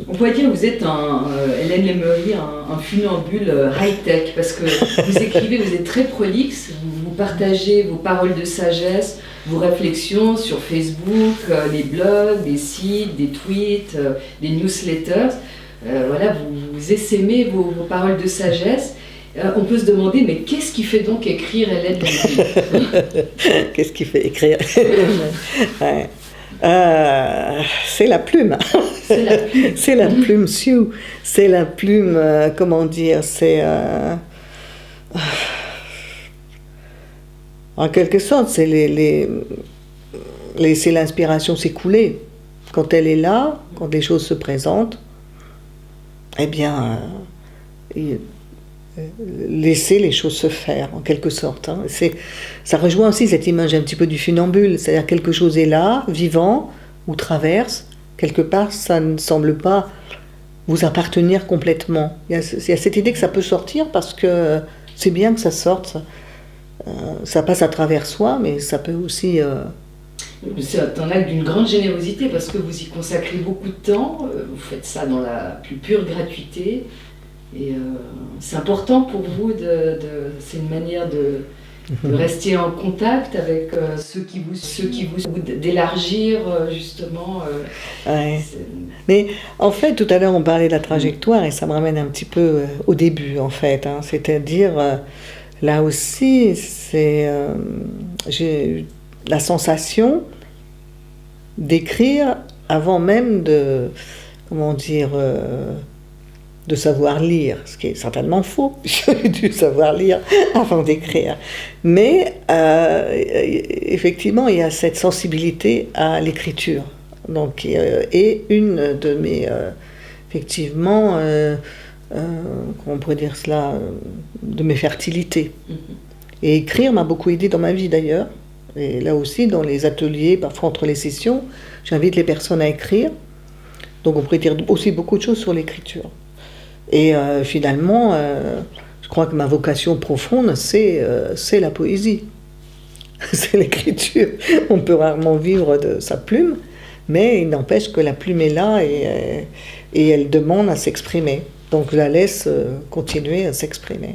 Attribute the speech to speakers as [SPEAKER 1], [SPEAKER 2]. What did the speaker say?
[SPEAKER 1] On pourrait dire que vous êtes, Hélène Lemery, un funambule high-tech, parce que vous écrivez, vous êtes très prolixe, vous partagez vos paroles de sagesse, vos réflexions sur Facebook, les blogs, des sites, des tweets, des newsletters. Voilà, vous essaimez vos paroles de sagesse. On peut se demander, mais qu'est-ce qui fait donc écrire Hélène Lemery?
[SPEAKER 2] Qu'est-ce qui fait écrire? Ouais. C'est la plume.
[SPEAKER 1] C'est la plume.
[SPEAKER 2] C'est la plume Sioux. C'est la plume, comment dire, c'est... en quelque sorte, c'est laisser l'inspiration s'écouler. Quand elle est là, quand les choses se présentent, eh bien, laisser les choses se faire, en quelque sorte. Hein. Ça rejoint aussi cette image un petit peu du funambule, c'est-à-dire quelque chose est là, vivant, ou traverse, quelque part, ça ne semble pas vous appartenir complètement. Il y a cette idée que ça peut sortir parce que c'est bien que ça sorte, ça passe à travers soi, mais ça peut aussi...
[SPEAKER 1] C'est un acte d'une grande générosité parce que vous y consacrez beaucoup de temps, vous faites ça dans la plus pure gratuité. Et c'est important pour vous, c'est une manière de rester en contact avec ceux qui vous d'élargir justement.
[SPEAKER 2] Ouais. Mais en fait, tout à l'heure, on parlait de la trajectoire et ça me ramène un petit peu au début, en fait. Hein. C'est-à-dire, là aussi, j'ai eu la sensation d'écrire avant même de, comment dire... de savoir lire, ce qui est certainement faux. J'ai dû savoir lire avant d'écrire. Mais effectivement, il y a cette sensibilité à l'écriture. Donc, et une de mes, effectivement, comment on pourrait dire cela, de mes fertilités. Et écrire m'a beaucoup aidé dans ma vie d'ailleurs. Et là aussi, dans les ateliers, parfois entre les sessions, j'invite les personnes à écrire. Donc on pourrait dire aussi beaucoup de choses sur l'écriture. Et finalement, je crois que ma vocation profonde, c'est la poésie. C'est l'écriture. On peut rarement vivre de sa plume, mais il n'empêche que la plume est là et elle demande à s'exprimer. Donc je la laisse continuer à s'exprimer.